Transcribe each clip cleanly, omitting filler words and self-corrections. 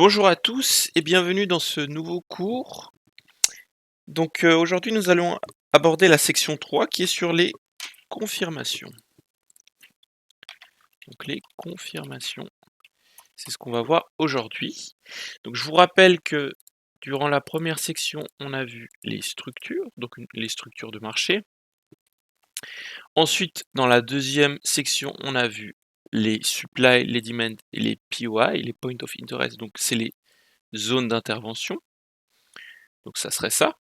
Bonjour à tous et bienvenue dans ce nouveau cours. Aujourd'hui nous allons aborder la section 3 qui est sur les confirmations. Donc les confirmations, c'est ce qu'on va voir aujourd'hui. Donc je vous rappelle que durant la première section, on a vu les structures, donc les structures de marché. Ensuite, dans la deuxième section, on a vu les supply, les demand et les POI, les point of interest, donc c'est les zones d'intervention. Donc ça serait ça.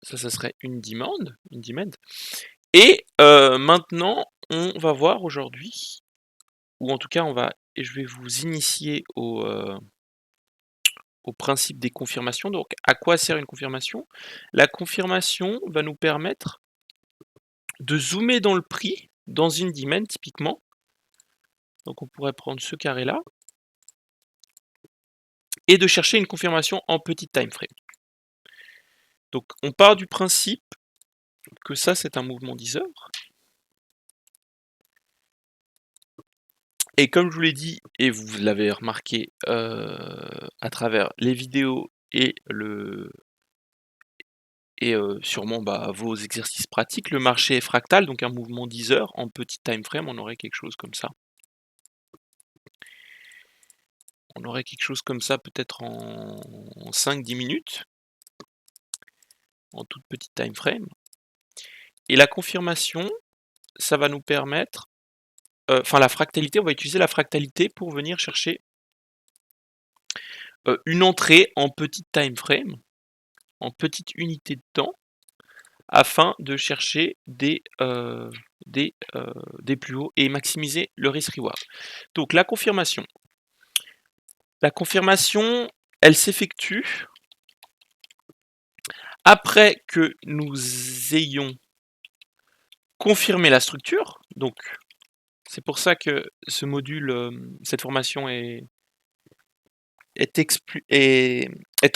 Ça serait une demand. Et maintenant, on va voir aujourd'hui, ou en tout cas, je vais vous initier au principe des confirmations. Donc, à quoi sert une confirmation? La confirmation va nous permettre de zoomer dans le prix, dans une demand typiquement. Donc, on pourrait prendre ce carré-là et de chercher une confirmation en petit time frame. Donc, on part du principe que ça, c'est un mouvement 10 heures. Et comme je vous l'ai dit, et vous l'avez remarqué à travers les vidéos et sûrement vos exercices pratiques, le marché est fractal, donc un mouvement 10 heures en petit time frame, on aurait quelque chose comme ça. On aurait quelque chose comme ça peut-être en 5-10 minutes, en toute petite time frame. Et la confirmation, ça va nous permettre, la fractalité, on va utiliser la fractalité pour venir chercher une entrée en petite time frame, en petite unité de temps, afin de chercher des plus hauts et maximiser le risk-reward. Donc la confirmation, elle s'effectue après que nous ayons confirmé la structure. Donc c'est pour ça que ce module, cette formation est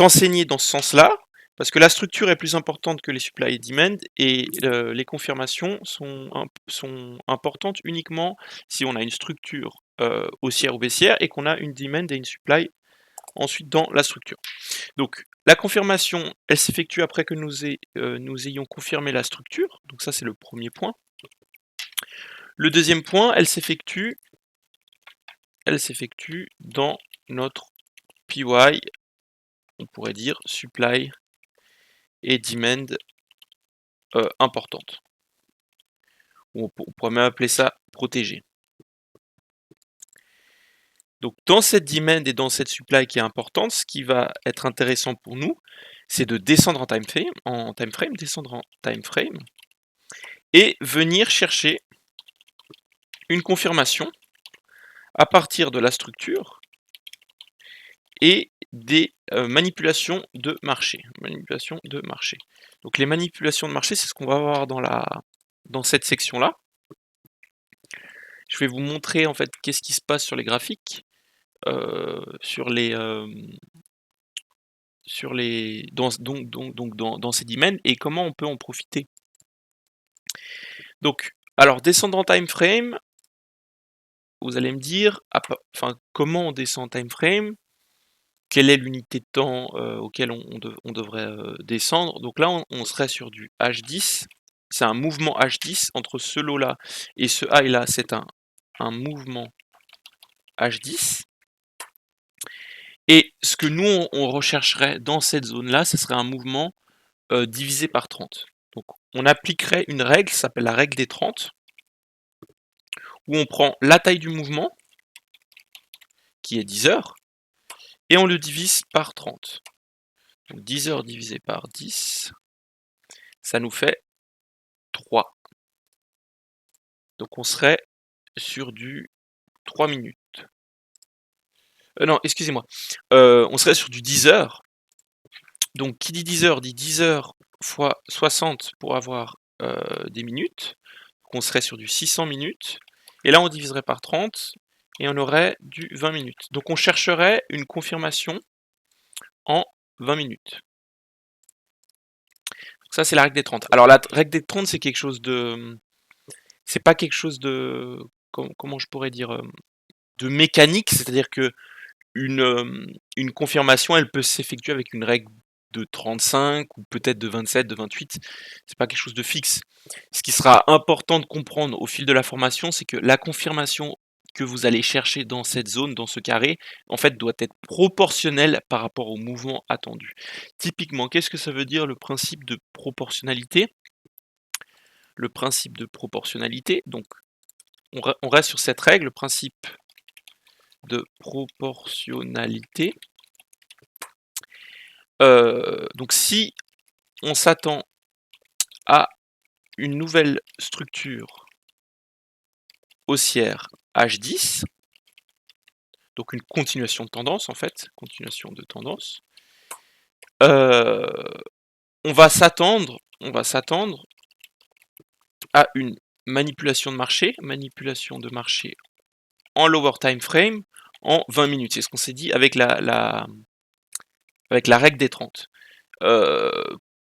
enseignée dans ce sens-là, parce que la structure est plus importante que les supply et demand, et les confirmations sont importantes uniquement si on a une structure haussière ou baissière et qu'on a une demand et une supply ensuite dans la structure. Donc la confirmation, elle s'effectue après que nous ayons confirmé la structure, donc ça c'est le premier point. Le deuxième point, elle s'effectue dans notre PY, on pourrait dire supply et demand importante. On pourrait même appeler ça protégé. Donc dans cette demand et dans cette supply qui est importante, ce qui va être intéressant pour nous, c'est de descendre en time frame, et venir chercher une confirmation à partir de la structure et des manipulations de marché. Donc les manipulations de marché, c'est ce qu'on va voir dans cette section-là. Je vais vous montrer en fait qu'est-ce qui se passe sur les graphiques, dans ces domaines et comment on peut en profiter. Donc, alors descendre en time frame, vous allez me dire, comment on descend en time frame, quelle est l'unité de temps auquel on devrait descendre. Donc là, on serait sur du H10. C'est un mouvement H10 entre ce lot-là et ce high-là. C'est un mouvement H10. Et ce que nous, on rechercherait dans cette zone-là, ce serait un mouvement divisé par 30. Donc on appliquerait une règle, ça s'appelle la règle des 30, où on prend la taille du mouvement, qui est 10 heures, et on le divise par 30. Donc 10 heures divisé par 10, ça nous fait 3. Donc on serait sur du 3 minutes. Non, excusez-moi. On serait sur du 10 heures. Donc qui dit 10 heures dit 10 heures fois 60 pour avoir des minutes. Donc on serait sur du 600 minutes. Et là on diviserait par 30 et on aurait du 20 minutes. Donc on chercherait une confirmation en 20 minutes. Donc ça c'est la règle des 30. Alors la règle des 30 c'est quelque chose de... C'est pas quelque chose de... Comment je pourrais dire de mécanique, c'est-à-dire que une confirmation, elle peut s'effectuer avec une règle de 35 ou peut-être de 27, de 28. C'est pas quelque chose de fixe. Ce qui sera important de comprendre au fil de la formation, c'est que la confirmation que vous allez chercher dans cette zone, dans ce carré, en fait, doit être proportionnelle par rapport au mouvement attendu. Typiquement, qu'est-ce que ça veut dire le principe de proportionnalité? Le principe de proportionnalité, donc on reste sur cette règle, le principe de proportionnalité. Donc si on s'attend à une nouvelle structure haussière H10, donc une continuation de tendance en fait, continuation de tendance, on va s'attendre à une manipulation de marché en lower time frame en 20 minutes. C'est ce qu'on s'est dit avec la règle des 30.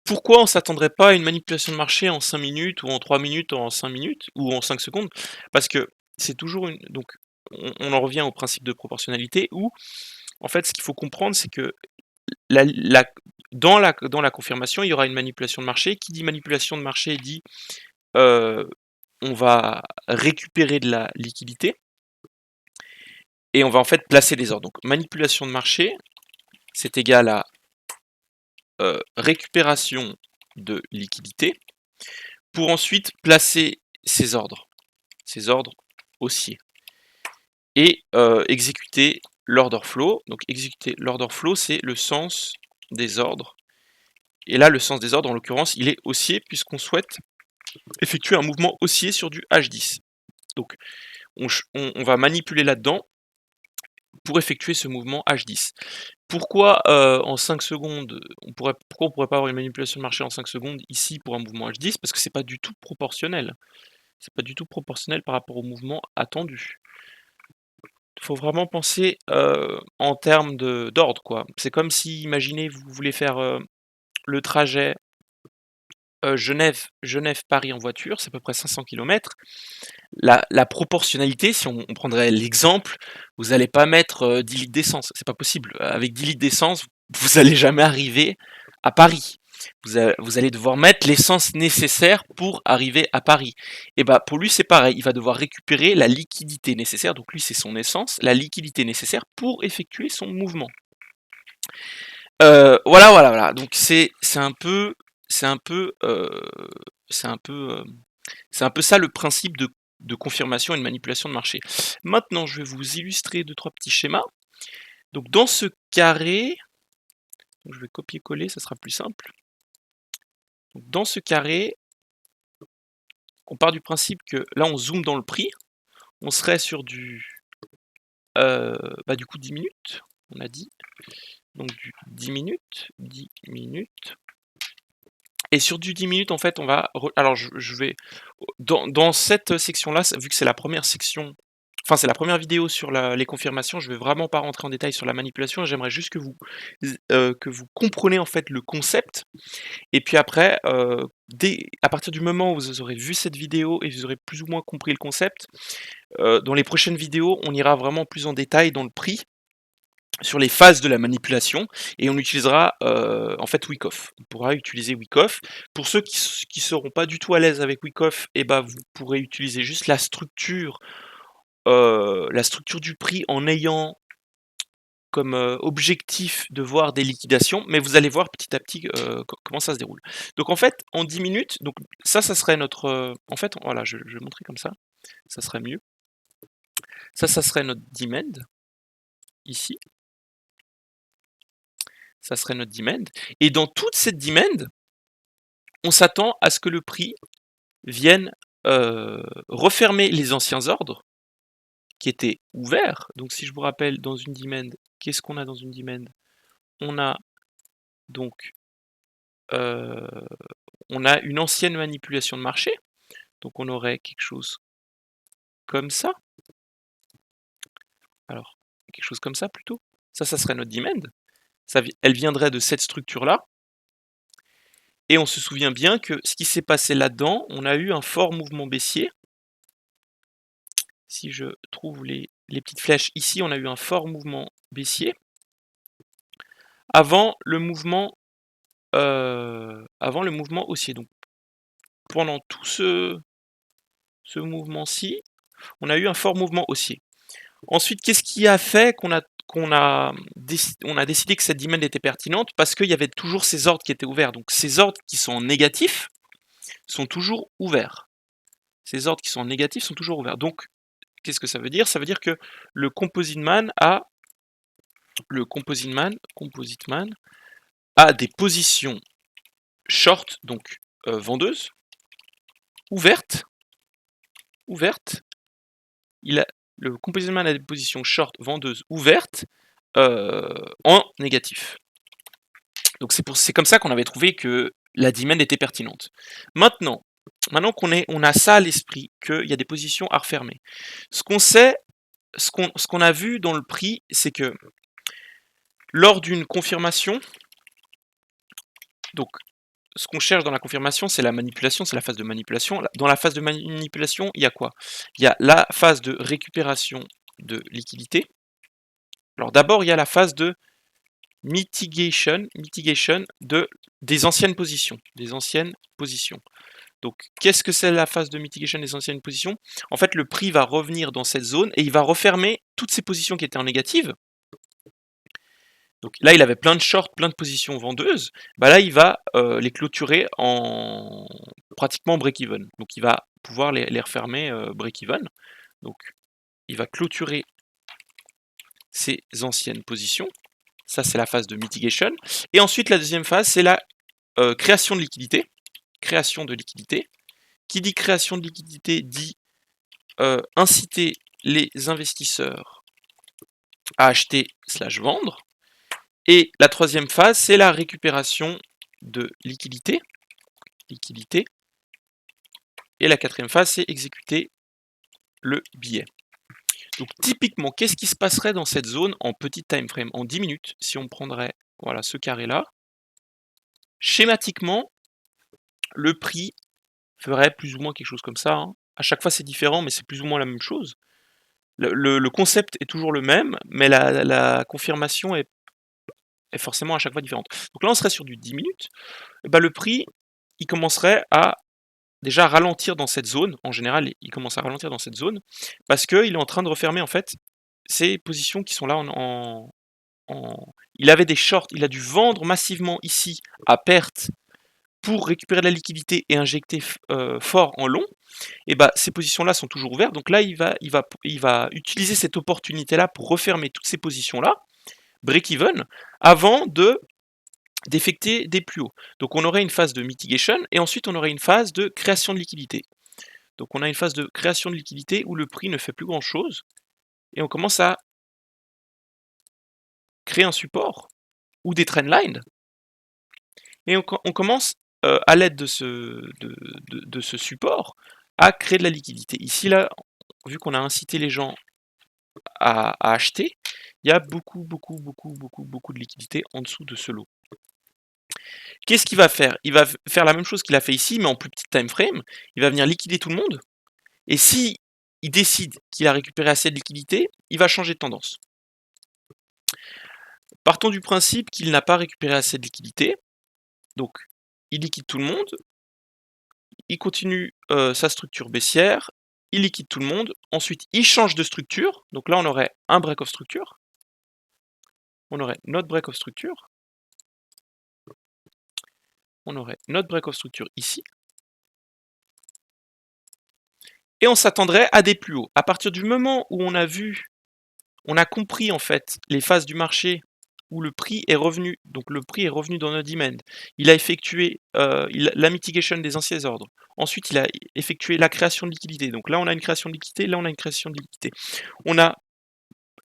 Pourquoi on ne s'attendrait pas à une manipulation de marché en 5 minutes ou en 3 minutes, en 5 minutes ou en 5 secondes? Parce que c'est toujours une. Donc, on en revient au principe de proportionnalité où, en fait, ce qu'il faut comprendre, c'est que dans la confirmation, il y aura une manipulation de marché. Qui dit manipulation de marché dit on va récupérer de la liquidité et on va en fait placer des ordres. Donc, manipulation de marché, c'est égal à récupération de liquidité pour ensuite placer ces ordres haussiers et exécuter l'order flow. Donc exécuter l'order flow, c'est le sens des ordres. Et là, le sens des ordres, en l'occurrence, il est haussier puisqu'on souhaite effectuer un mouvement haussier sur du H10. Donc on va manipuler là-dedans pour effectuer ce mouvement H10. Pourquoi en 5 secondes, pourquoi on pourrait pas avoir une manipulation de marché en 5 secondes ici pour un mouvement H10? Parce que c'est pas du tout proportionnel. C'est pas du tout proportionnel par rapport au mouvement attendu. Il faut vraiment penser en termes d'ordre, quoi. C'est comme si, imaginez, vous voulez faire le trajet Genève-Paris en voiture, c'est à peu près 500 km. La proportionnalité, si on prendrait l'exemple, vous n'allez pas mettre 10 litres d'essence, c'est pas possible. Avec 10 litres d'essence, vous n'allez jamais arriver à Paris. Vous allez devoir mettre l'essence nécessaire pour arriver à Paris. Et bah pour lui c'est pareil, il va devoir récupérer la liquidité nécessaire, donc lui c'est son essence, la liquidité nécessaire pour effectuer son mouvement. Voilà. Donc c'est un peu ça le principe de confirmation et de manipulation de marché. Maintenant, je vais vous illustrer 2-3 petits schémas. Donc dans ce carré, donc je vais copier-coller, ça sera plus simple. Donc, dans ce carré, on part du principe que là on zoome dans le prix, on serait sur du coup 10 minutes, on a dit. Donc du 10 minutes. Et sur du 10 minutes, en fait, on va... Alors, je vais... Dans cette section-là, vu que c'est la première section... Enfin, c'est la première vidéo sur les confirmations, je vais vraiment pas rentrer en détail sur la manipulation, j'aimerais juste que vous compreniez en fait le concept. Et puis après, à partir du moment où vous aurez vu cette vidéo et vous aurez plus ou moins compris le concept, dans les prochaines vidéos, on ira vraiment plus en détail dans le prix, sur les phases de la manipulation, et on utilisera en fait Wyckoff. On pourra utiliser Wyckoff. Pour ceux qui seront pas du tout à l'aise avec Wyckoff, et ben vous pourrez utiliser juste la structure du prix en ayant comme objectif de voir des liquidations, mais vous allez voir petit à petit comment ça se déroule. Donc en fait, en 10 minutes, donc ça serait notre... en fait, voilà, je vais montrer comme ça serait mieux. Ça serait notre demand, ici. Ça serait notre demand. Et dans toute cette demand, on s'attend à ce que le prix vienne refermer les anciens ordres qui étaient ouverts. Donc si je vous rappelle, dans une demand, qu'est-ce qu'on a dans une demand? On a donc on a une ancienne manipulation de marché. Donc on aurait quelque chose comme ça. Alors, quelque chose comme ça plutôt. Ça serait notre demand. Elle viendrait de cette structure-là. Et on se souvient bien que ce qui s'est passé là-dedans, on a eu un fort mouvement baissier. Si je trouve les petites flèches, ici on a eu un fort mouvement baissier avant le mouvement haussier. Donc pendant tout ce mouvement-ci, on a eu un fort mouvement haussier. Ensuite, qu'est-ce qui a fait qu'on a décidé que cette demand était pertinente? Parce qu'il y avait toujours ces ordres qui étaient ouverts. Donc ces ordres qui sont en négatif sont toujours ouverts. Ces ordres qui sont en négatif sont toujours ouverts. Donc, qu'est-ce que ça veut dire? Ça veut dire que le composite man a des positions short, donc vendeuses, ouvertes. Le composite man a des positions short, vendeuses, ouvertes, en négatif. Donc c'est comme ça qu'on avait trouvé que la demand était pertinente. Maintenant qu'on a ça à l'esprit, qu'il y a des positions à refermer, ce qu'on a vu dans le prix, c'est que lors d'une confirmation, donc ce qu'on cherche dans la confirmation, c'est la manipulation, c'est la phase de manipulation. Dans la phase de manipulation, il y a quoi? Il y a la phase de récupération de liquidité. Alors d'abord, il y a la phase de mitigation des anciennes positions. Donc, qu'est-ce que c'est la phase de mitigation des anciennes positions? En fait, le prix va revenir dans cette zone et il va refermer toutes ces positions qui étaient en négative. Donc là, il avait plein de shorts, plein de positions vendeuses. Bah là, il va les clôturer en pratiquement break-even. Donc, il va pouvoir les refermer break-even. Donc, il va clôturer ces anciennes positions. Ça, c'est la phase de mitigation. Et ensuite, la deuxième phase, c'est la création de liquidité. Création de liquidité. Qui dit création de liquidité dit inciter les investisseurs à acheter/vendre. Et la troisième phase, c'est la récupération de liquidité. Et la quatrième phase, c'est exécuter le billet. Donc typiquement, qu'est-ce qui se passerait dans cette zone en petit time frame, en 10 minutes, si on prendrait voilà, ce carré-là? Schématiquement, le prix ferait plus ou moins quelque chose comme ça. Hein. À chaque fois, c'est différent, mais c'est plus ou moins la même chose. Le concept est toujours le même, mais la confirmation est forcément à chaque fois différente. Donc là, on serait sur du 10 minutes. Et ben, le prix, il commencerait à déjà ralentir dans cette zone. En général, il commence à ralentir dans cette zone parce qu'il est en train de refermer en fait ces positions qui sont là Il avait des shorts, il a dû vendre massivement ici à perte pour récupérer de la liquidité et injecter fort en long. Et bah ces positions-là sont toujours ouvertes. Donc là, il va utiliser cette opportunité-là pour refermer toutes ces positions-là, break-even, avant d'effecter des plus hauts. Donc on aurait une phase de mitigation et ensuite on aurait une phase de création de liquidité. Donc on a une phase de création de liquidité où le prix ne fait plus grand chose et on commence à créer un support ou des trendlines et on commence à l'aide de ce support à créer de la liquidité. Ici là, vu qu'on a incité les gens à acheter, il y a beaucoup de liquidité en dessous de ce lot. Qu'est-ce qu'il va faire? Il va faire la même chose qu'il a fait ici, mais en plus petit time frame. Il va venir liquider tout le monde. Et si il décide qu'il a récupéré assez de liquidité, il va changer de tendance. Partons du principe qu'il n'a pas récupéré assez de liquidité. Donc, il liquide tout le monde. Il continue sa structure baissière. Il liquide tout le monde. Ensuite, il change de structure. Donc là, on aurait un break of structure. On aurait notre break of structure. On aurait notre break of structure ici. Et on s'attendrait à des plus hauts. À partir du moment où on a compris en fait les phases du marché où le prix est revenu, donc le prix est revenu dans notre demand. Il a effectué la mitigation des anciens ordres. Ensuite, il a effectué la création de liquidité. Donc là, on a une création de liquidité, là, on a une création de liquidité. On a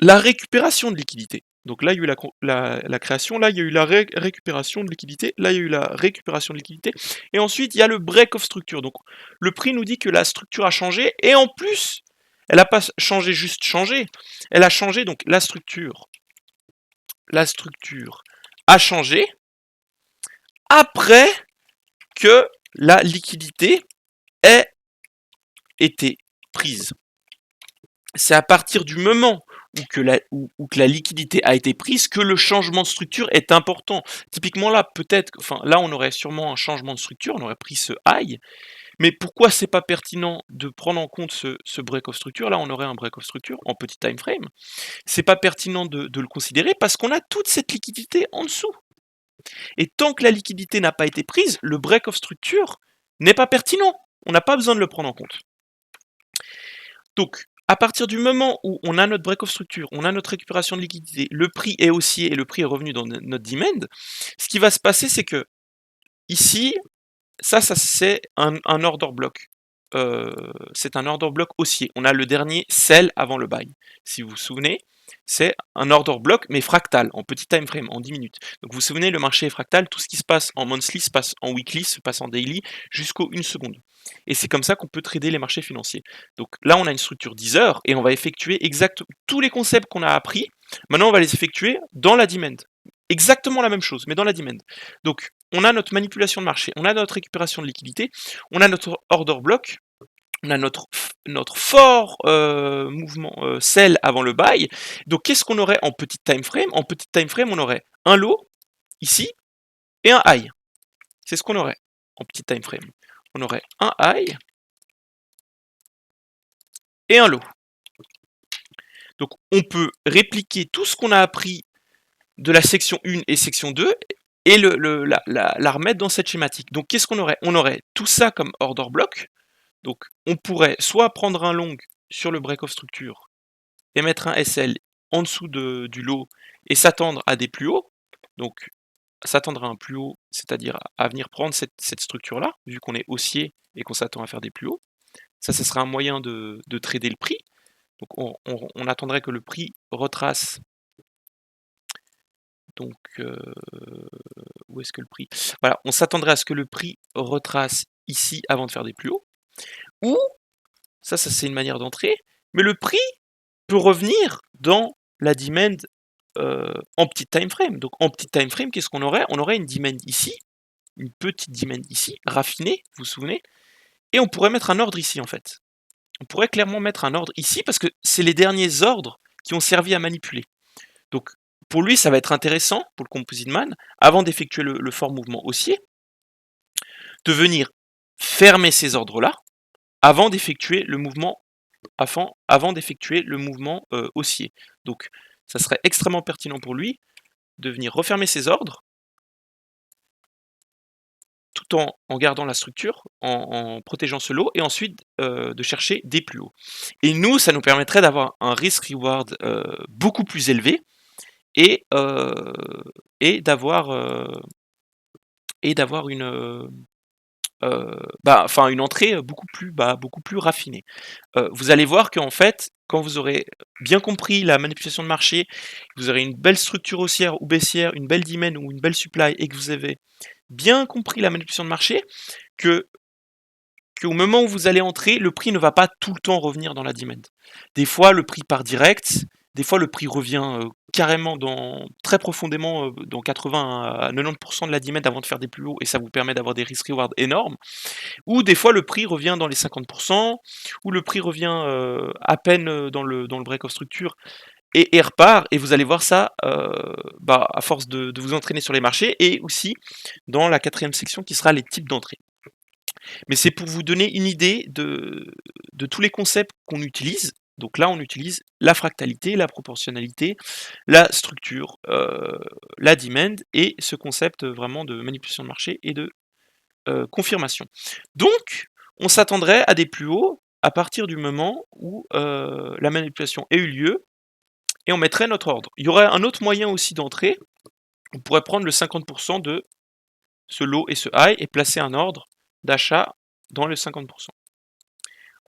la récupération de liquidité. Donc là, il y a eu la création, là, il y a eu la récupération de liquidité, là, il y a eu la récupération de liquidité, et ensuite, il y a le break of structure. Donc, le prix nous dit que la structure a changé, et en plus, elle n'a pas changé, juste changé, elle a changé, donc la structure a changé après que la liquidité ait été prise. C'est à partir du moment ou que la liquidité a été prise, que le changement de structure est important. Typiquement là, peut-être, enfin là on aurait sûrement un changement de structure, on aurait pris ce high, mais pourquoi c'est pas pertinent de prendre en compte ce break of structure? Là on aurait un break of structure en petit time frame. C'est pas pertinent de le considérer parce qu'on a toute cette liquidité en dessous. Et tant que la liquidité n'a pas été prise, le break of structure n'est pas pertinent. On n'a pas besoin de le prendre en compte. Donc, à partir du moment où on a notre break of structure, on a notre récupération de liquidité, le prix est haussier et le prix est revenu dans notre demand, ce qui va se passer, c'est que ici, ça c'est un order block. C'est un order block haussier. On a le dernier sell avant le buy. Si vous vous souvenez, c'est un order block mais fractal, en petit time frame, en 10 minutes. Donc vous vous souvenez, le marché est fractal, tout ce qui se passe en monthly se passe en weekly, se passe en daily, jusqu'au 1 seconde. Et c'est comme ça qu'on peut trader les marchés financiers. Donc là, on a une structure 10 heures et on va effectuer tous les concepts qu'on a appris. Maintenant, on va les effectuer dans la demand. Exactement la même chose, mais dans la demand. Donc, on a notre manipulation de marché, on a notre récupération de liquidité, on a notre order block, on a notre fort mouvement sell avant le buy. Donc, qu'est-ce qu'on aurait en petit time frame? En petit time frame, on aurait un low ici et un high. C'est ce qu'on aurait en petit time frame. On aurait un high et un low. Donc, on peut répliquer tout ce qu'on a appris de la section 1 et section 2 et la remettre dans cette schématique. Donc qu'est-ce qu'on aurait? On aurait tout ça comme order block. Donc on pourrait soit prendre un long sur le break of structure et mettre un SL en dessous du low et s'attendre à des plus hauts. Donc s'attendre à un plus haut, c'est-à-dire à venir prendre cette structure-là, vu qu'on est haussier et qu'on s'attend à faire des plus hauts. Ça serait un moyen de trader le prix. Donc on attendrait que le prix retrace. Donc, où est-ce que le prix? Voilà, on s'attendrait à ce que le prix retrace ici avant de faire des plus hauts. Ou, ça c'est une manière d'entrer, mais le prix peut revenir dans la demand en petit time frame. Donc en petit time frame, qu'est-ce qu'on aurait? On aurait une demand ici, une petite demand ici, raffinée, vous vous souvenez? Et on pourrait mettre un ordre ici en fait. On pourrait clairement mettre un ordre ici parce que c'est les derniers ordres qui ont servi à manipuler. Donc pour lui, ça va être intéressant, pour le composite man, avant d'effectuer le fort mouvement haussier, de venir fermer ces ordres-là avant d'effectuer le mouvement haussier. Donc ça serait extrêmement pertinent pour lui de venir refermer ses ordres tout en gardant la structure, en protégeant ce lot, et ensuite de chercher des plus hauts. Et nous, ça nous permettrait d'avoir un risk-reward beaucoup plus élevé et d'avoir une entrée beaucoup plus raffinée. Vous allez voir qu'en fait, quand vous aurez bien compris la manipulation de marché, vous aurez une belle structure haussière ou baissière, une belle demand ou une belle supply, et que vous avez bien compris la manipulation de marché, qu'au moment où vous allez entrer, le prix ne va pas tout le temps revenir dans la demand. Des fois, le prix part direct, des fois, le prix revient carrément très profondément dans 80 à 90% de la demand avant de faire des plus hauts, et ça vous permet d'avoir des risk-reward énormes. Ou des fois, le prix revient dans les 50%, ou le prix revient à peine dans le break of structure, et repart, et vous allez voir ça à force de vous entraîner sur les marchés, et aussi dans la 4e section qui sera les types d'entrée. Mais c'est pour vous donner une idée de tous les concepts qu'on utilise. Donc là, on utilise la fractalité, la proportionnalité, la structure, la demand, et ce concept vraiment de manipulation de marché et de confirmation. Donc, on s'attendrait à des plus hauts à partir du moment où la manipulation ait eu lieu, et on mettrait notre ordre. Il y aurait un autre moyen aussi d'entrer. On pourrait prendre le 50% de ce low et ce high et placer un ordre d'achat dans le 50%.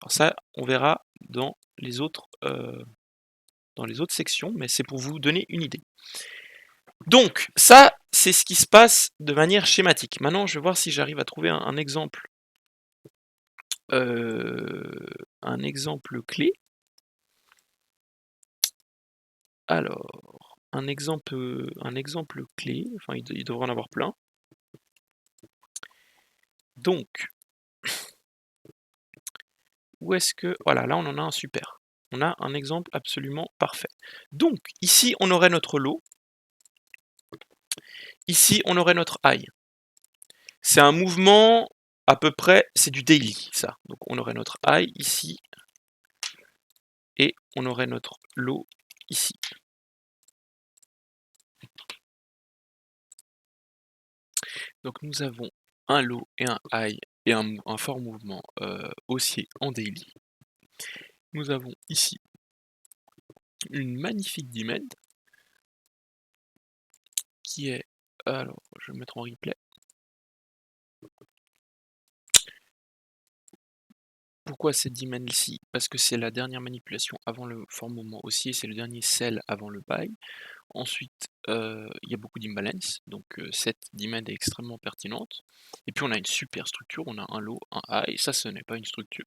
Alors ça, on verra dans les autres sections, mais c'est pour vous donner une idée. Donc, ça, c'est ce qui se passe de manière schématique. Maintenant, je vais voir si j'arrive à trouver un exemple clé. Alors, un exemple clé, enfin il devrait en avoir plein. Donc, où est-ce que... Voilà, là on en a un super. On a un exemple absolument parfait. Donc, ici, on aurait notre lot. Ici, on aurait notre high. C'est un mouvement à peu près, c'est du daily, ça. Donc, on aurait notre high ici. Et on aurait notre low ici. Donc, nous avons un low et un high et un fort mouvement haussier en daily. Nous avons ici une magnifique demand qui est, alors je vais mettre en replay. Pourquoi cette demand-ci? Parce que c'est la dernière manipulation avant le fort mouvement haussier, c'est le dernier sell avant le buy. Ensuite, il y a beaucoup d'imbalance, donc cette demand est extrêmement pertinente. Et puis on a une super structure, on a un low, un high, ça ce n'est pas une structure.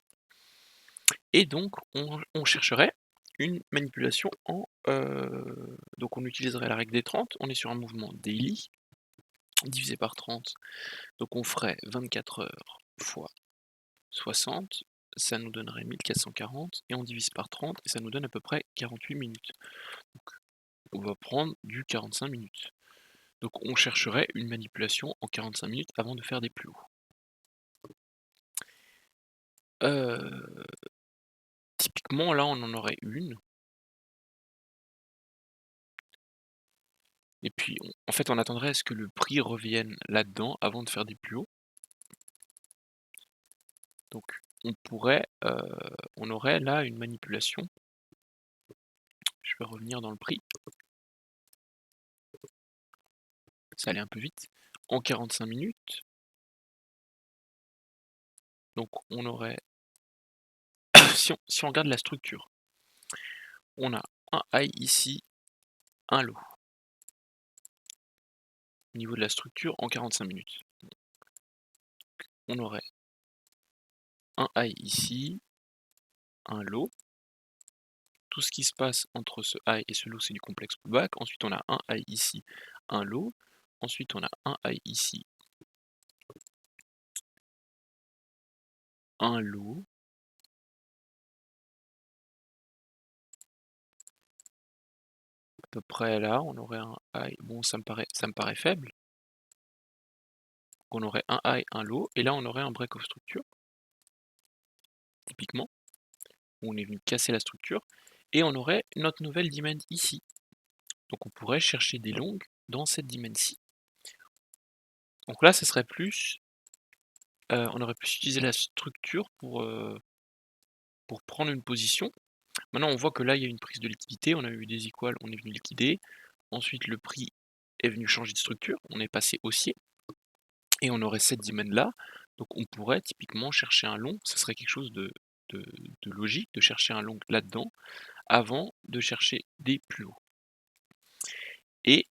Et donc on chercherait une manipulation en... donc on utiliserait la règle des 30, on est sur un mouvement daily, divisé par 30, donc on ferait 24 heures fois 60, ça nous donnerait 1440, et on divise par 30, et ça nous donne à peu près 48 minutes. Donc on va prendre du 45 minutes. Donc on chercherait une manipulation en 45 minutes avant de faire des plus hauts. Typiquement là on en aurait une. Et puis en fait on attendrait à ce que le prix revienne là-dedans avant de faire des plus hauts. Donc on pourrait, on aurait là une manipulation. Je vais revenir dans le prix. Ça allait un peu vite. En 45 minutes. Donc on aurait, si on regarde la structure, on a un high ici, un low. Au niveau de la structure en 45 minutes. On aurait un high ici, un low. Tout ce qui se passe entre ce high et ce low, c'est du complexe pullback. Ensuite, on a un high ici, un low. Ensuite, on a un high ici, un low. À peu près là, on aurait un high. Bon, ça me paraît faible. On aurait un high, un low. Et là, on aurait un break of structure. Typiquement, où on est venu casser la structure. Et on aurait notre nouvelle demand ici. Donc on pourrait chercher des longues dans cette demand-ci. Donc là, ce serait plus... on aurait pu utiliser la structure pour prendre une position. Maintenant, on voit que là, il y a une prise de liquidité. On a eu des equals, on est venu liquider. Ensuite, le prix est venu changer de structure. On est passé haussier. Et on aurait cette demand-là. Donc on pourrait typiquement chercher un long. Ce serait quelque chose de logique de chercher un long là-dedans avant de chercher des plus hauts. Et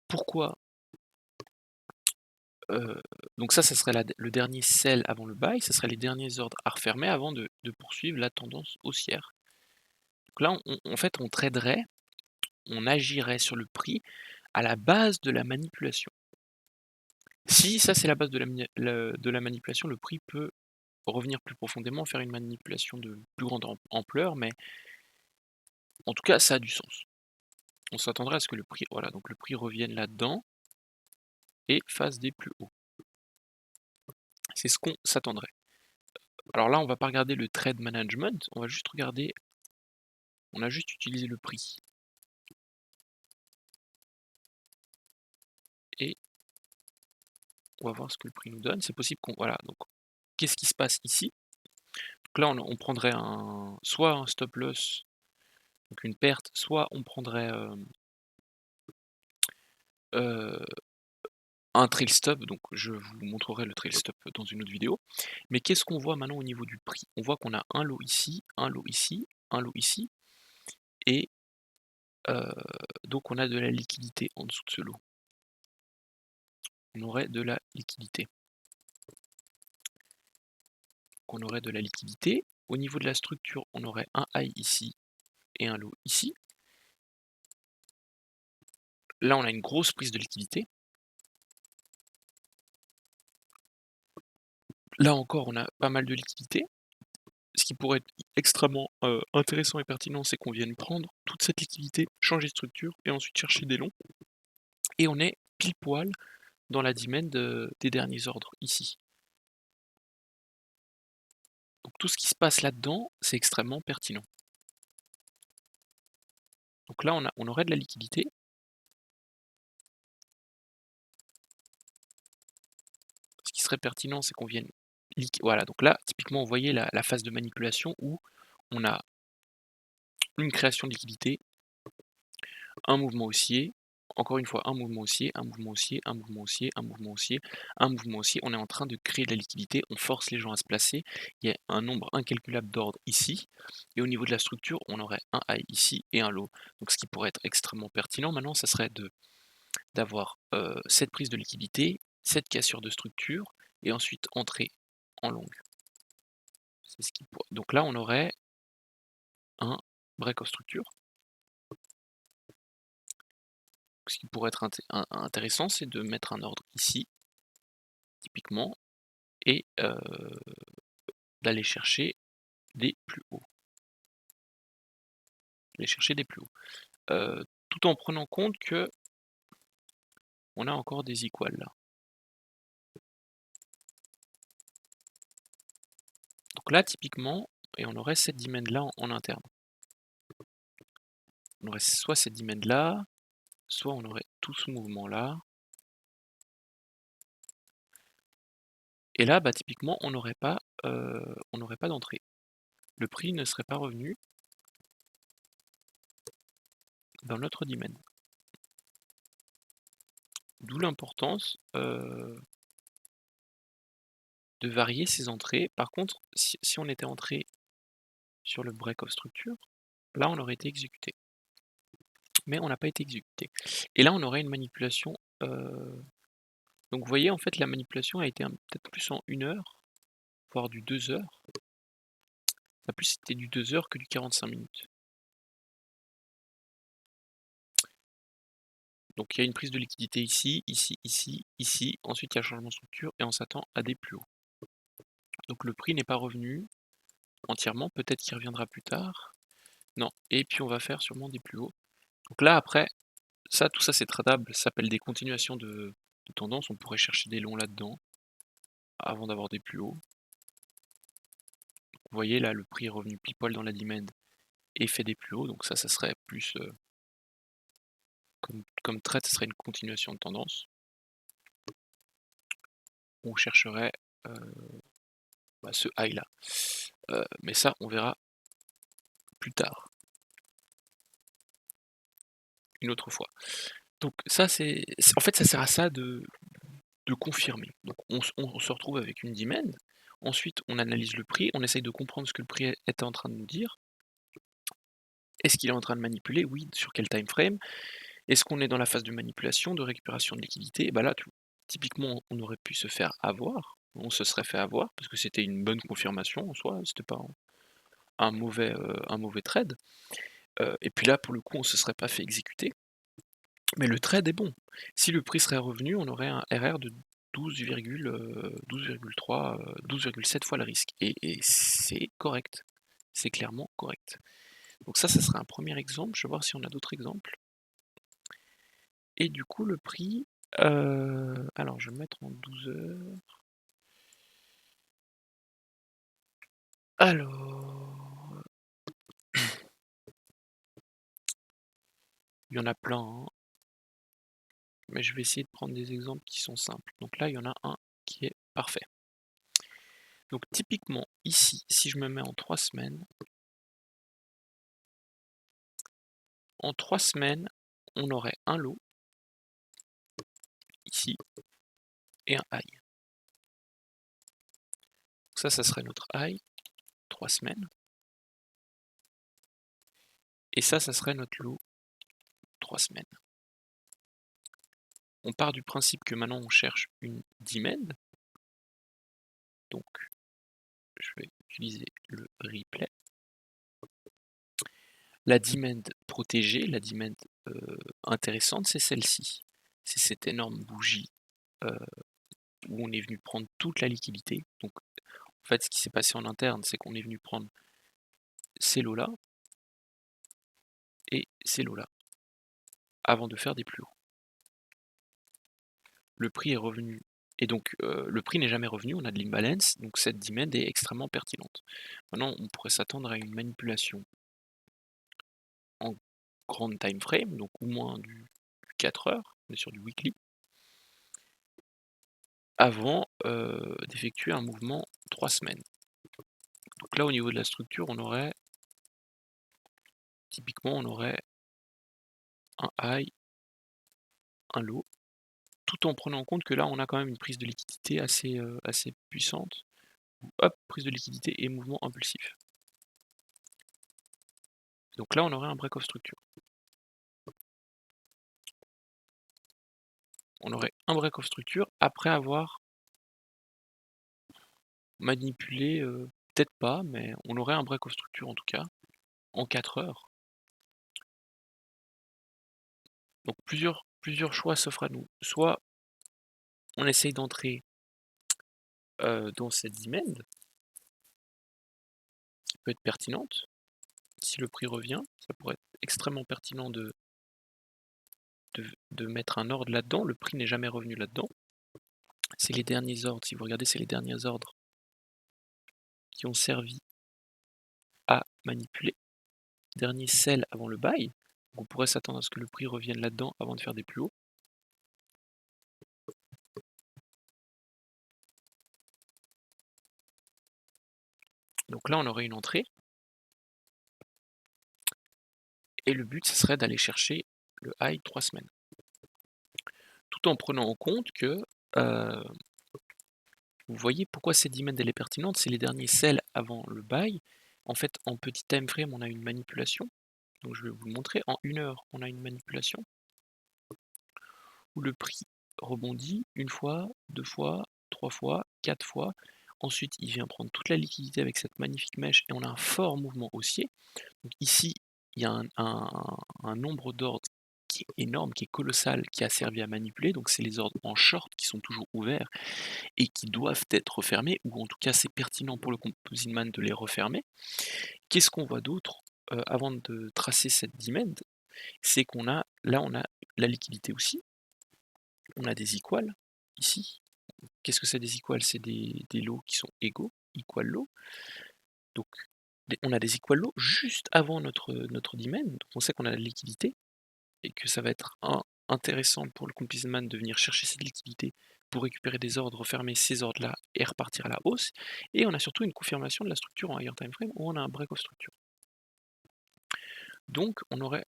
pourquoi donc ça serait le dernier sell avant le buy, ça serait les derniers ordres à refermer avant de poursuivre la tendance haussière. Donc là, en fait, on traderait, on agirait sur le prix à la base de la manipulation. Si ça c'est la base de la manipulation, le prix peut revenir plus profondément, faire une manipulation de plus grande ampleur, mais en tout cas ça a du sens. On s'attendrait à ce que le prix, voilà, donc le prix revienne là-dedans et fasse des plus hauts. C'est ce qu'on s'attendrait. Alors là, on va pas regarder le trade management, on va juste regarder, on a juste utilisé le prix. Et on va voir ce que le prix nous donne. C'est possible qu'on... Voilà, donc qu'est-ce qui se passe ici? Donc là, on prendrait soit un stop loss, donc une perte, soit on prendrait un trail stop, donc je vous montrerai le trail stop dans une autre vidéo. Mais qu'est-ce qu'on voit maintenant au niveau du prix? On voit qu'on a un lot ici, un lot ici, un lot ici, et donc on a de la liquidité en dessous de ce lot. On aurait de la liquidité. On aurait de la liquidité. Au niveau de la structure, on aurait un high ici et un low ici. Là, on a une grosse prise de liquidité. Là encore, on a pas mal de liquidité. ce qui pourrait être extrêmement, intéressant et pertinent, c'est qu'on vienne prendre toute cette liquidité, changer de structure et ensuite chercher des longs et on est pile poil dans la demand, des derniers ordres ici. Donc tout ce qui se passe là-dedans, c'est extrêmement pertinent. Donc là, on aurait de la liquidité. Ce qui serait pertinent, c'est qu'on vienne voilà, donc là, typiquement, vous voyez la phase de manipulation où on a une création de liquidité, un mouvement haussier, encore une fois, un mouvement haussier, un mouvement haussier, un mouvement haussier, un mouvement haussier, un mouvement haussier. On est en train de créer de la liquidité, on force les gens à se placer. Il y a un nombre incalculable d'ordres ici. Et au niveau de la structure, on aurait un high ici et un low. Donc ce qui pourrait être extrêmement pertinent maintenant, ça serait d'avoir cette prise de liquidité, cette cassure de structure, et ensuite entrer en longue. C'est ce qui pourrait. Donc là, on aurait un break of structure. Ce qui pourrait être intéressant, c'est de mettre un ordre ici, typiquement, et d'aller chercher des plus hauts. Aller chercher des plus hauts. Tout en prenant compte que on a encore des equals là. Donc là, typiquement, et on aurait cette demand là en interne. On aurait soit cette demand là, soit on aurait tout ce mouvement là. Et là, bah, typiquement, on n'aurait pas d'entrée. Le prix ne serait pas revenu dans notre demand. D'où l'importance de varier ses entrées. Par contre, si on était entré sur le break of structure, là on aurait été exécuté. Mais on n'a pas été exécuté. Et là on aurait une manipulation. Donc vous voyez, en fait, la manipulation a été peut-être plus en 1 heure, voire du 2 heures. Ça a plus été du 2 heures que du 45 minutes. Donc il y a une prise de liquidité ici, ici, ici, ici. Ensuite il y a un changement de structure et on s'attend à des plus hauts. Donc le prix n'est pas revenu entièrement. Peut-être qu'il reviendra plus tard. Non. Et puis on va faire sûrement des plus hauts. Donc là après, tout ça c'est tradable. Ça s'appelle des continuations de tendance. On pourrait chercher des longs là-dedans avant d'avoir des plus hauts. Vous voyez là, le prix est revenu pile poil dans la demand et fait des plus hauts. Donc ça serait plus comme trade, ça serait une continuation de tendance. On chercherait ce high là. Mais ça, on verra plus tard. Une autre fois. Donc ça, en fait, ça sert à ça de confirmer. Donc on se retrouve avec une demand. Ensuite, on analyse le prix, on essaye de comprendre ce que le prix est en train de nous dire. Est-ce qu'il est en train de manipuler? Oui. Sur quel time frame? Est-ce qu'on est dans la phase de manipulation, de récupération de liquidité? Et bah là, typiquement, on aurait pu se faire avoir. On se serait fait avoir parce que c'était une bonne confirmation en soi. C'était pas un mauvais trade. Et puis là, pour le coup, on se serait pas fait exécuter. Mais le trade est bon. Si le prix serait revenu, on aurait un RR de 12,3, 12,7 fois le risque. Et c'est correct. C'est clairement correct. Donc ça serait un premier exemple. Je vais voir si on a d'autres exemples. Et du coup, le prix... alors, je vais le mettre en 12 heures. Alors... Il y en a plein, hein. Mais je vais essayer de prendre des exemples qui sont simples. Donc là, il y en a un qui est parfait. Donc typiquement, ici, si je me mets en 3 semaines, en 3 semaines, on aurait un low, ici, et un high. Ça serait notre high, 3 semaines. Et ça serait notre low, 3 semaines. On part du principe que maintenant on cherche une demand. Donc, je vais utiliser le replay. La demand protégée, la demand intéressante, c'est celle-ci. C'est cette énorme bougie où on est venu prendre toute la liquidité. Donc En fait, ce qui s'est passé en interne, c'est qu'on est venu prendre ces lots-là et ces lots-là avant de faire des plus hauts. Le prix est revenu. Et donc, le prix n'est jamais revenu, on a de l'imbalance, donc cette demand est extrêmement pertinente. Maintenant, on pourrait s'attendre à une manipulation en grande time frame, donc au moins du 4 heures, on est sur du weekly, avant d'effectuer un mouvement 3 semaines. Donc là, au niveau de la structure, on aurait, typiquement, on aurait un high, un low, tout en prenant en compte que là, on a quand même une prise de liquidité assez puissante. Hop, prise de liquidité et mouvement impulsif. Donc là, on aurait un break of structure. On aurait un break of structure après avoir manipulé, peut-être pas, mais on aurait un break of structure en tout cas, en 4 heures. Donc plusieurs choix s'offrent à nous. Soit on essaye d'entrer dans cette demand, qui peut être pertinente. Si le prix revient, ça pourrait être extrêmement pertinent de mettre un ordre là-dedans. Le prix n'est jamais revenu là-dedans. C'est les derniers ordres, si vous regardez, c'est les derniers ordres qui ont servi à manipuler. Dernier sell avant le buy. Donc on pourrait s'attendre à ce que le prix revienne là-dedans avant de faire des plus hauts. Donc là, on aurait une entrée. Et le but, ce serait d'aller chercher le high 3 semaines. Tout en prenant en compte que, vous voyez pourquoi cette demand elle est pertinente, c'est les derniers sell avant le buy. En fait, en petit time frame, on a une manipulation. Donc je vais vous le montrer. En 1 heure, on a une manipulation où le prix rebondit une fois, 2 fois, 3 fois, 4 fois. Ensuite, il vient prendre toute la liquidité avec cette magnifique mèche et on a un fort mouvement haussier. Donc ici, il y a un nombre d'ordres qui est énorme, qui est colossal, qui a servi à manipuler. Donc c'est les ordres en short qui sont toujours ouverts et qui doivent être refermés, ou en tout cas c'est pertinent pour le composite man de les refermer. Qu'est-ce qu'on voit d'autre avant de tracer cette demand? C'est qu'on a, là on a la liquidité aussi, on a des equals ici. Qu'est-ce que c'est des equals? C'est des lots qui sont égaux, equal low. Donc on a des equal low juste avant notre demand, donc on sait qu'on a la liquidité et que ça va être intéressant pour le composite man de venir chercher cette liquidité pour récupérer des ordres, refermer ces ordres-là et repartir à la hausse. Et on a surtout une confirmation de la structure en higher time frame où on a un break of structure. Donc on aurait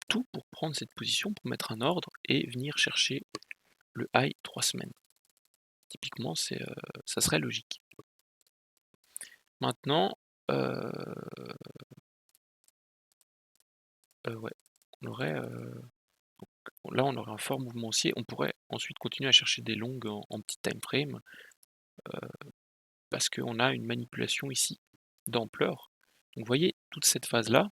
tout pour prendre cette position, pour mettre un ordre et venir chercher le high 3 semaines. Typiquement, ça serait logique. Maintenant, ouais, on aurait, là on aurait un fort mouvement haussier. On pourrait ensuite continuer à chercher des longues en petit time frame parce qu'on a une manipulation ici d'ampleur. Donc vous voyez, toute cette phase-là,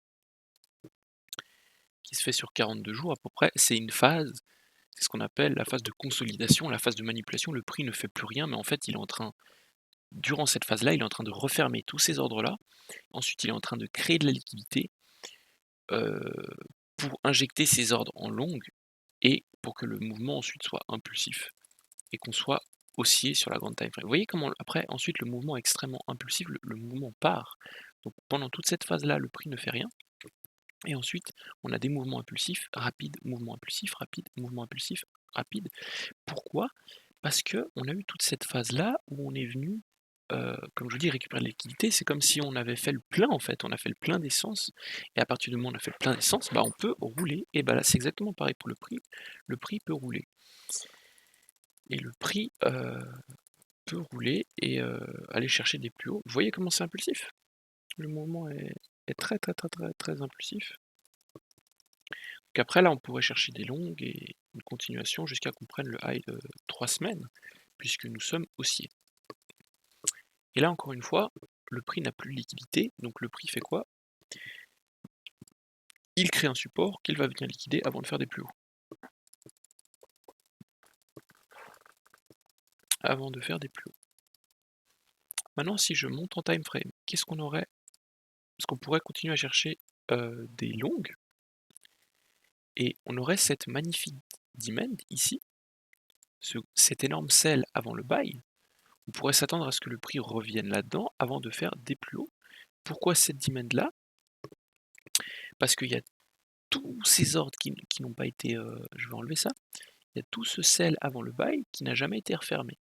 qui se fait sur 42 jours à peu près, c'est une phase, c'est ce qu'on appelle la phase de consolidation, la phase de manipulation. Le prix ne fait plus rien, mais en fait, il est en train, durant cette phase-là, il est en train de refermer tous ces ordres-là. Ensuite, il est en train de créer de la liquidité pour injecter ces ordres en longue et pour que le mouvement ensuite soit impulsif et qu'on soit haussier sur la grande time frame. Vous voyez comment après, ensuite, le mouvement est extrêmement impulsif, le mouvement part. Donc pendant toute cette phase-là, le prix ne fait rien. Et ensuite, on a des mouvements impulsifs, rapides, mouvement impulsif, rapide, mouvement impulsif, rapide. Pourquoi? Parce qu'on a eu toute cette phase-là où on est venu, comme je vous dis, récupérer de la liquidité. C'est comme si on avait fait le plein en fait, on a fait le plein d'essence. Et à partir du moment où on a fait le plein d'essence, bah, on peut rouler. Et bah là, c'est exactement pareil pour le prix. Le prix peut rouler. Et le prix peut rouler et aller chercher des plus hauts. Vous voyez comment c'est impulsif? Le mouvement est très très très très très impulsif. Donc après là on pourrait chercher des longues et une continuation jusqu'à qu'on prenne le high de 3 semaines, puisque nous sommes haussiers. Et là encore une fois, le prix n'a plus de liquidité, donc le prix fait quoi? Il crée un support qu'il va venir liquider avant de faire des plus hauts. Avant de faire des plus hauts. Maintenant, si je monte en time frame, qu'est-ce qu'on aurait? Parce qu'on pourrait continuer à chercher des longues, et on aurait cette magnifique demand ici, cet énorme sell avant le buy. On pourrait s'attendre à ce que le prix revienne là-dedans avant de faire des plus hauts. Pourquoi cette demand là? Parce qu'il y a tous ces ordres qui n'ont pas été, je vais enlever ça, il y a tout ce sell avant le buy qui n'a jamais été refermé.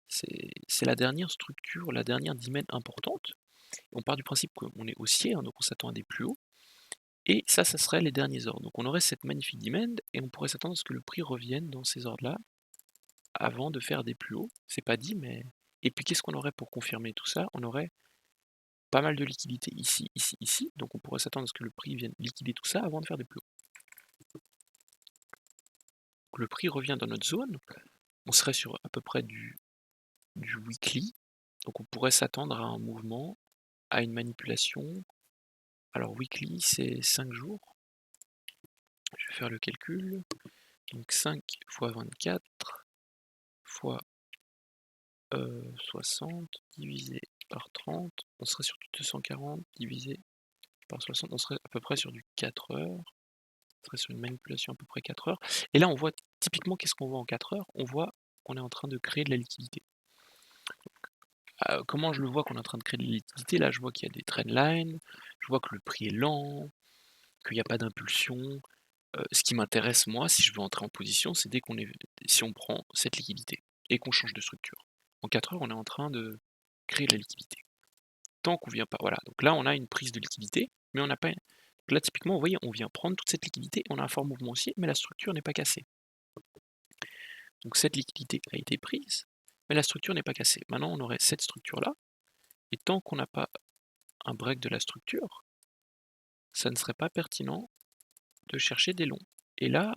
C'est la dernière structure, la dernière demand importante. On part du principe qu'on est haussier, hein, donc on s'attend à des plus hauts. Et ça serait les derniers ordres. Donc on aurait cette magnifique demand et on pourrait s'attendre à ce que le prix revienne dans ces ordres-là avant de faire des plus hauts. C'est pas dit, mais... Et puis qu'est-ce qu'on aurait pour confirmer tout ça? On aurait pas mal de liquidités ici, ici, ici. Donc on pourrait s'attendre à ce que le prix vienne liquider tout ça avant de faire des plus hauts. Donc le prix revient dans notre zone. On serait sur à peu près du weekly. Donc on pourrait s'attendre à un mouvement, à une manipulation. Alors weekly, c'est 5 jours. Je vais faire le calcul. Donc 5 fois 24 fois 60 divisé par 30, on serait sur du 240 divisé par 60, on serait à peu près sur du 4 heures. On serait sur une manipulation à peu près 4 heures. Et là, on voit typiquement, qu'est-ce qu'on voit en 4 heures? On voit qu'on est en train de créer de la liquidité. Comment je le vois qu'on est en train de créer de la liquidité? Là, je vois qu'il y a des trendlines, je vois que le prix est lent, qu'il n'y a pas d'impulsion. Ce qui m'intéresse, moi, si je veux entrer en position, c'est si on prend cette liquidité et qu'on change de structure. En 4 heures, on est en train de créer de la liquidité. Tant qu'on vient pas, voilà. Donc là, on a une prise de liquidité, mais on n'a pas. Donc là, typiquement, vous voyez, on vient prendre toute cette liquidité, on a un fort mouvement haussier, mais la structure n'est pas cassée. Donc cette liquidité a été prise, mais la structure n'est pas cassée. Maintenant, on aurait cette structure-là, et tant qu'on n'a pas un break de la structure, ça ne serait pas pertinent de chercher des longs. Et là,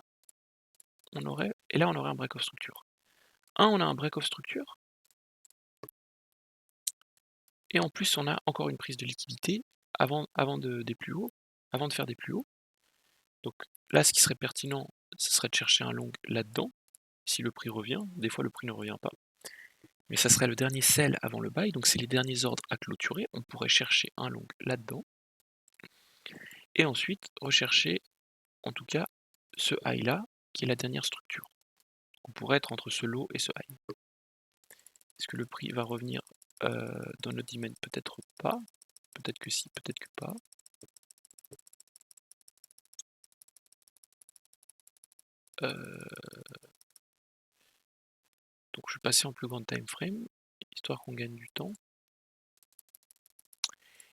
on aurait un break of structure. On a un break of structure, et en plus, on a encore une prise de liquidité avant des plus hauts, avant de faire des plus hauts. Donc là, ce qui serait pertinent, ce serait de chercher un long là-dedans, si le prix revient. Des fois, le prix ne revient pas. Mais ça serait le dernier sell avant le buy, donc c'est les derniers ordres à clôturer. On pourrait chercher un long là-dedans. Et ensuite, rechercher, en tout cas, ce high-là, qui est la dernière structure. On pourrait être entre ce low et ce high. Est-ce que le prix va revenir dans notre demand? Peut-être pas. Peut-être que si, peut-être que pas. Donc je vais passer en plus grande time frame, histoire qu'on gagne du temps.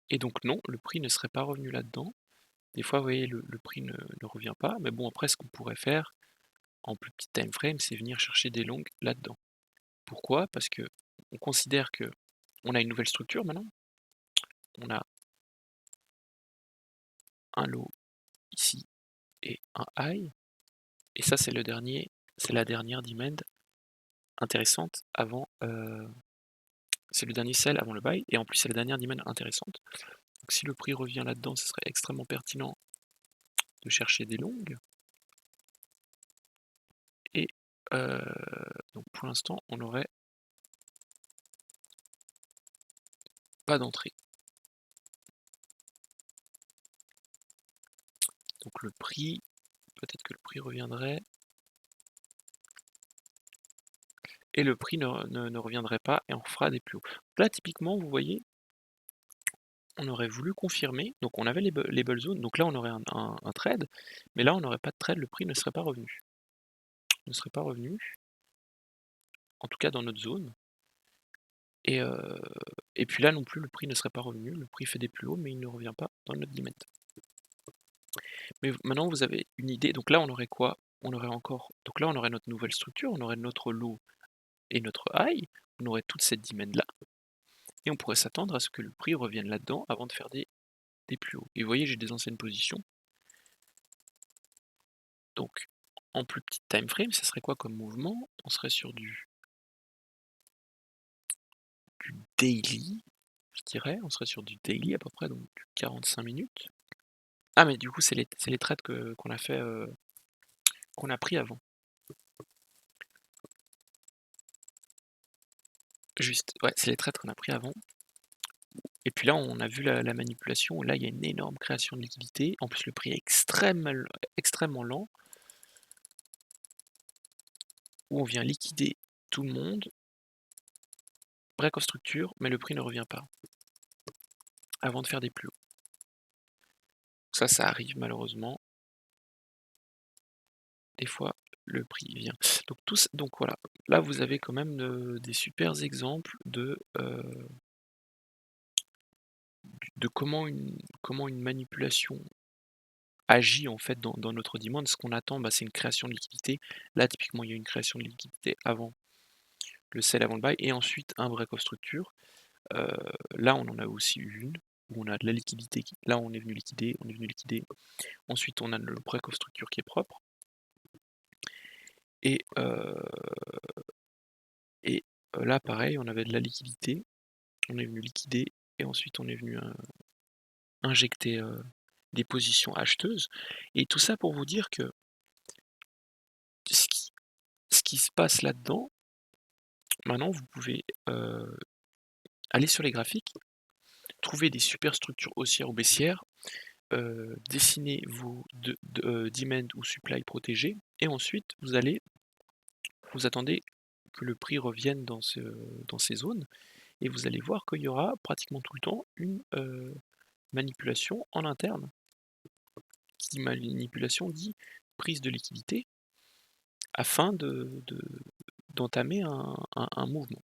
Et donc non, le prix ne serait pas revenu là-dedans. Des fois, vous voyez, le prix ne revient pas. Mais bon, après, ce qu'on pourrait faire en plus petit time frame, c'est venir chercher des longues là-dedans. Pourquoi? Parce que on considère que on a une nouvelle structure maintenant. On a un low ici et un high. Et ça, c'est la dernière demand intéressante avant. C'est le dernier sell avant le buy. Et en plus, c'est la dernière demand intéressante. Donc si le prix revient là-dedans, ce serait extrêmement pertinent de chercher des longues. Et donc pour l'instant, on n'aurait pas d'entrée. Donc le prix, peut-être que le prix reviendrait. Et le prix ne reviendrait pas et on fera des plus hauts. Là, typiquement, vous voyez, on aurait voulu confirmer. Donc on avait les label zones. Donc là, on aurait un trade. Mais là, on n'aurait pas de trade. Le prix ne serait pas revenu. Ne serait pas revenu. En tout cas, dans notre zone. Et puis là non plus, le prix ne serait pas revenu. Le prix fait des plus hauts, mais il ne revient pas dans notre demand. Mais maintenant, vous avez une idée. Donc là, on aurait quoi? On aurait encore. Donc là, on aurait notre nouvelle structure. On aurait notre low et notre high. On aurait toute cette demand là. Et on pourrait s'attendre à ce que le prix revienne là-dedans avant de faire des plus hauts. Et vous voyez, j'ai des anciennes positions. Donc, en plus petit time frame, ça serait quoi comme mouvement? On serait sur du daily, je dirais. On serait sur du daily à peu près, donc 45 minutes. Ah, mais du coup, c'est les trades qu'on a fait, qu'on a pris avant. Juste, ouais, c'est les traîtres qu'on a pris avant. Et puis là, on a vu la manipulation. Là, il y a une énorme création de liquidité. En plus, le prix est extrêmement lent. Où on vient liquider tout le monde. Break of structure, mais le prix ne revient pas. Avant de faire des plus hauts. Ça arrive malheureusement. Des fois, le prix vient. Donc voilà. Là, vous avez quand même des super exemples de comment une manipulation agit en fait dans notre demande. Ce qu'on attend, c'est une création de liquidité. Là, typiquement, il y a une création de liquidité avant le sell, avant le buy, et ensuite un break of structure. Là, on en a aussi eu une, où on a de la liquidité. Là, on est venu liquider. Ensuite, on a le break of structure qui est propre. Et là, pareil, on avait de la liquidité. On est venu liquider, et ensuite on est venu injecter des positions acheteuses. Et tout ça pour vous dire que ce qui se passe là-dedans, maintenant vous pouvez aller sur les graphiques, trouver des super structures haussières ou baissières, dessiner vos demand ou supply protégés, et ensuite vous attendez que le prix revienne dans ces zones, et vous allez voir qu'il y aura pratiquement tout le temps une manipulation en interne. Qui dit manipulation dit prise de liquidité afin d'entamer un mouvement.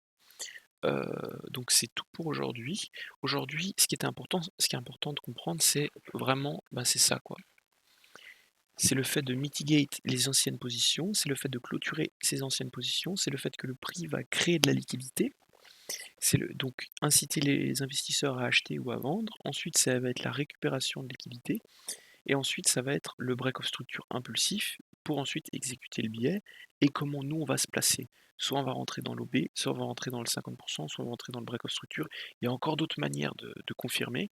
Donc c'est tout pour aujourd'hui. Aujourd'hui, ce qui est important de comprendre, c'est vraiment, c'est ça quoi. C'est le fait de mitigate les anciennes positions, c'est le fait de clôturer ces anciennes positions, c'est le fait que le prix va créer de la liquidité, donc inciter les investisseurs à acheter ou à vendre. Ensuite, ça va être la récupération de liquidité. Et ensuite, ça va être le break of structure impulsif pour ensuite exécuter le billet et comment nous on va se placer. Soit on va rentrer dans l'OB, soit on va rentrer dans le 50%, soit on va rentrer dans le break of structure. Il y a encore d'autres manières de confirmer,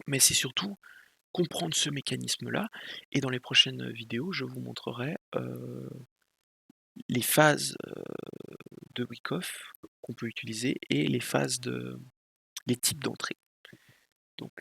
mais c'est surtout comprendre ce mécanisme-là. Et dans les prochaines vidéos, je vous montrerai les phases de Wyckoff qu'on peut utiliser et les types d'entrée. Donc